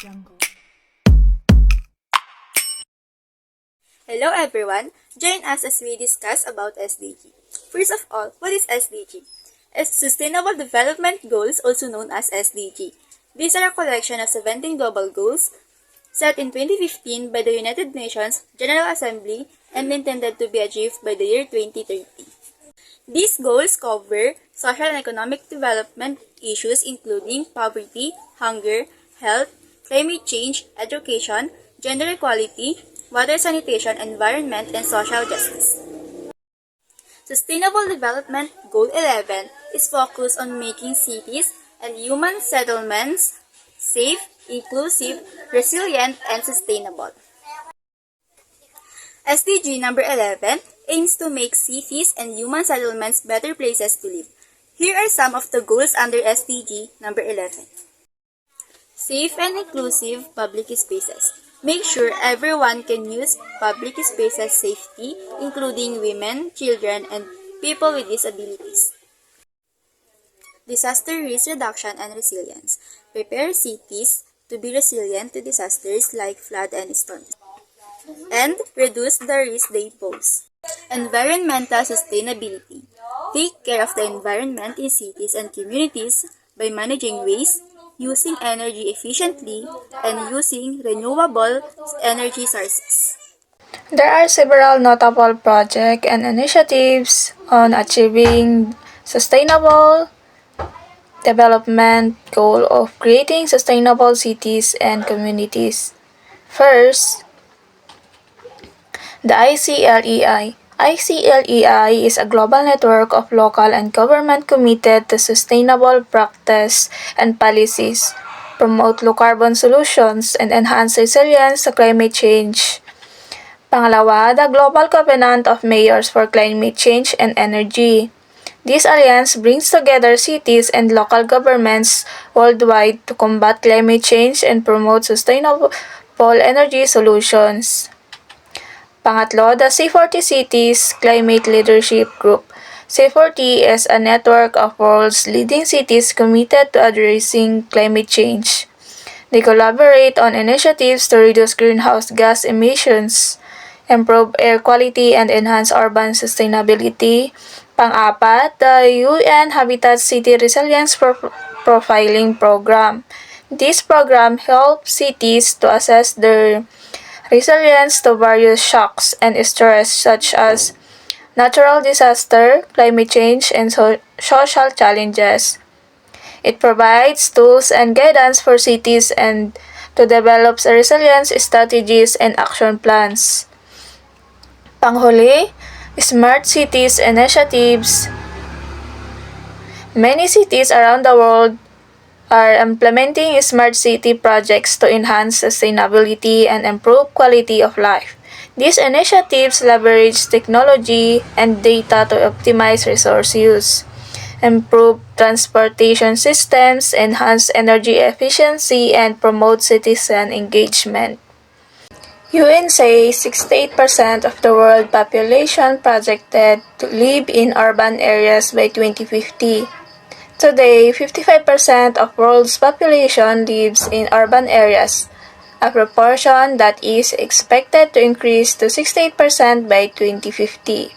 jungle. Hello everyone! Join us as we discuss about SDG. First of all, what is SDG? Sustainable Development Goals, also known as SDG. These are a collection of 17 global goals set in 2015 by the United Nations General Assembly and intended to be achieved by the year 2030. These goals cover social and economic development issues including poverty, hunger, health, climate change, education, gender equality, water sanitation, environment, and social justice. Sustainable Development Goal 11 is focused on making cities and human settlements safe, inclusive, resilient, and sustainable. SDG number 11 aims to make cities and human settlements better places to live. Here are some of the goals under SDG number 11. Safe and inclusive public spaces. Make sure everyone can use public spaces safely, including women, children, and people with disabilities. Disaster risk reduction and resilience. Prepare cities to be resilient to disasters like flood and storms, and reduce the risk they pose. Environmental sustainability. Take care of the environment in cities and communities by managing waste, using energy efficiently, and using renewable energy sources. There are several notable projects and initiatives on achieving sustainable development goal of creating sustainable cities and communities. First, the ICLEI. ICLEI is a global network of local and government committed to sustainable practice and policies, promote low-carbon solutions, and enhance resilience to climate change. Pangalawa, the Global Covenant of Mayors for Climate Change and Energy. This alliance brings together cities and local governments worldwide to combat climate change and promote sustainable energy solutions. Pangatlo, the C40 Cities Climate Leadership Group. C40 is a network of world's leading cities committed to addressing climate change. They collaborate on initiatives to reduce greenhouse gas emissions, improve air quality, and enhance urban sustainability. Pang-apat, the UN Habitat City Resilience Profiling Program. This program helps cities to assess their resilience to various shocks and stress such as natural disaster, climate change, and social challenges. It provides tools and guidance for cities and to develop resilience strategies and action plans. Panghuli, Smart Cities Initiatives. Many cities around the world are implementing smart city projects to enhance sustainability and improve quality of life. These initiatives leverage technology and data to optimize resource use, improve transportation systems, enhance energy efficiency, and promote citizen engagement. UN says 68% of the world population projected to live in urban areas by 2050. Today, 55% of world's population lives in urban areas, a proportion that is expected to increase to 68% by 2050.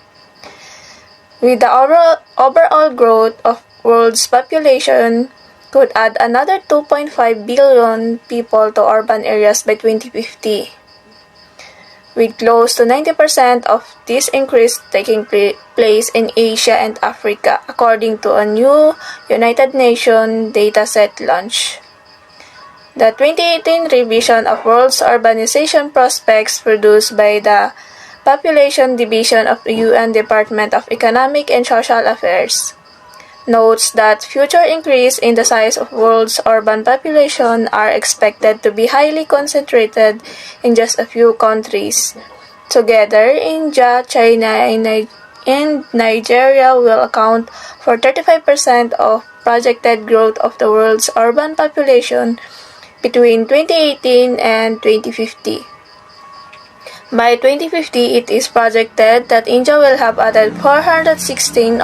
With the overall growth of world's population could add another 2.5 billion people to urban areas by 2050. With close to 90% of this increase taking place in Asia and Africa, according to a new United Nations dataset launch. The 2018 revision of World's Urbanization Prospects produced by the Population Division of the UN Department of Economic and Social Affairs notes that future increase in the size of world's urban population are expected to be highly concentrated in just a few countries. Together, India, China, and Nigeria will account for 35% of projected growth of the world's urban population between 2018 and 2050. By 2050, it is projected that India will have added 416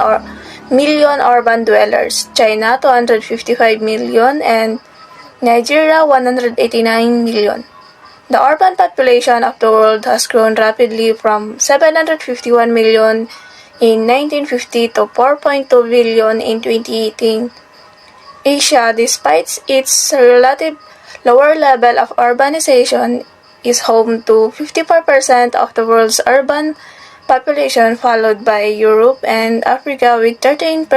million urban dwellers, China 255 million, and Nigeria 189 million. The urban population of the world has grown rapidly from 751 million in 1950 to 4.2 billion in 2018. Asia, despite its relative lower level of urbanization, is home to 54% of the world's urban population, followed by Europe and Africa with 13%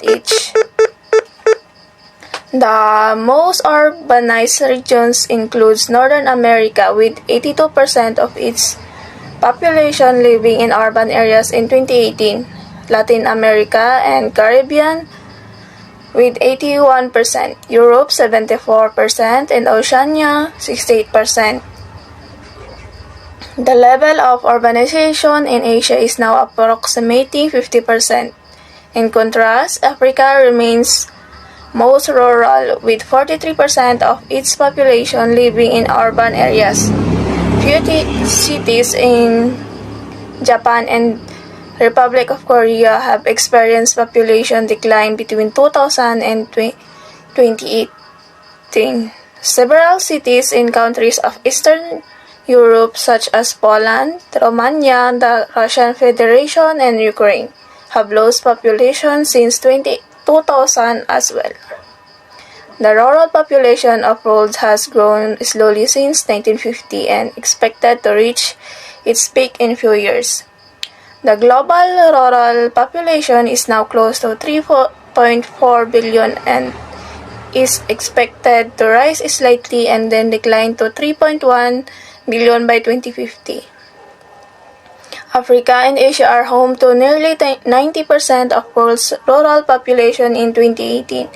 each. The most urbanized regions includes Northern America with 82% of its population living in urban areas in 2018, Latin America and Caribbean with 81%, Europe 74%, and Oceania 68%. The level of urbanization in Asia is now approximating 50%. In contrast, Africa remains most rural, with 43% of its population living in urban areas. Few cities in Japan and Republic of Korea have experienced population decline between 2000 and 2018. Several cities in countries of Eastern Europe such as Poland, Romania, the Russian Federation, and Ukraine have lost population since 2000 as well. The rural population of world has grown slowly since 1950 and expected to reach its peak in few years. The global rural population is now close to 3.4 billion and is expected to rise slightly and then decline to 3.1 billion by 2050. Africa and Asia are home to nearly 90% of world's rural population in 2018.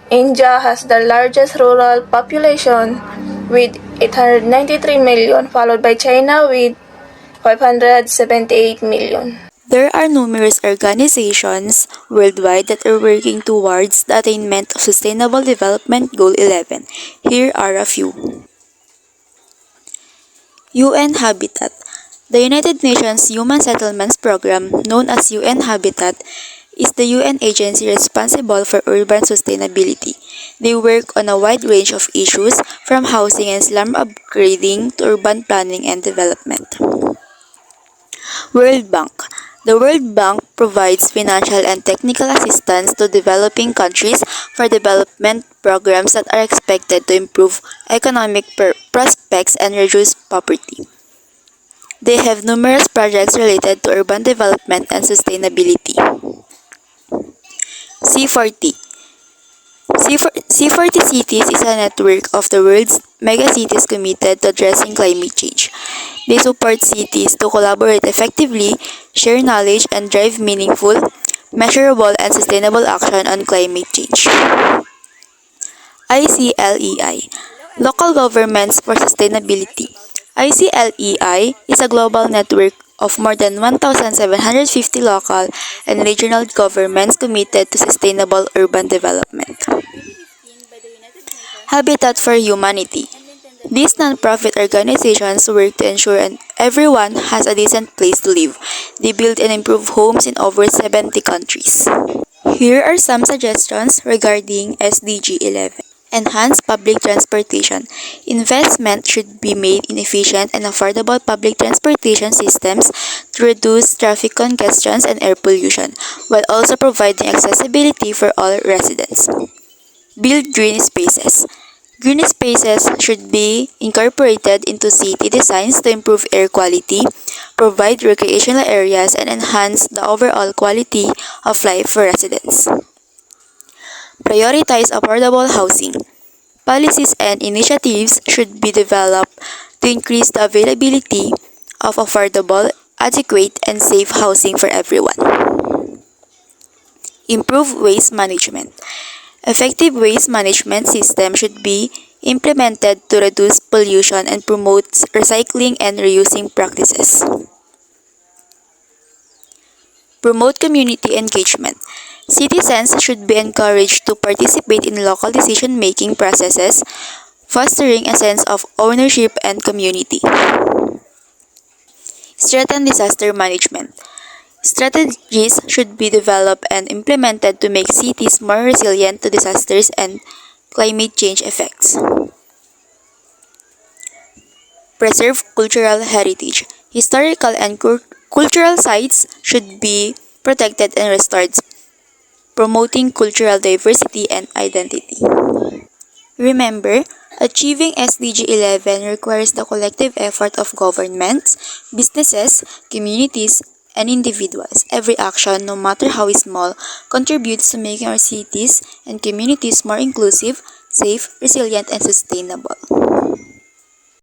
India has the largest rural population with 893 million, followed by China with 578 million. There are numerous organizations worldwide that are working towards the attainment of Sustainable Development Goal 11. Here are a few. UN Habitat. The United Nations Human Settlements Program, known as UN Habitat, is the UN agency responsible for urban sustainability. They work on a wide range of issues, from housing and slum upgrading to urban planning and development. World Bank. The World Bank provides financial and technical assistance to developing countries for development programs that are expected to improve economic prospects and reduce poverty. They have numerous projects related to urban development and sustainability. C40. C40 Cities is a network of the world's megacities committed to addressing climate change. They support cities to collaborate effectively, share knowledge, and drive meaningful, measurable, and sustainable action on climate change. ICLEI, Local Governments for Sustainability. ICLEI is a global network of more than 1,750 local and regional governments committed to sustainable urban development. Habitat for Humanity. These nonprofit organizations work to ensure everyone has a decent place to live. They build and improve homes in over 70 countries. Here are some suggestions regarding SDG 11. Enhance public transportation. Investment should be made in efficient and affordable public transportation systems to reduce traffic congestion and air pollution, while also providing accessibility for all residents. Build green spaces. Green spaces should be incorporated into city designs to improve air quality, provide recreational areas, and enhance the overall quality of life for residents. Prioritize affordable housing. Policies and initiatives should be developed to increase the availability of affordable, adequate, and safe housing for everyone. Improve waste management. Effective waste management system should be implemented to reduce pollution and promote recycling and reusing practices. Promote community engagement. Citizens should be encouraged to participate in local decision-making processes, fostering a sense of ownership and community. Strengthen disaster management. Strategies should be developed and implemented to make cities more resilient to disasters and climate change effects. Preserve cultural heritage. Historical and cultural sites should be protected and restored, promoting cultural diversity and identity. Remember, achieving SDG 11 requires the collective effort of governments, businesses, communities, and individuals. Every action, no matter how small, contributes to making our cities and communities more inclusive, safe, resilient, and sustainable.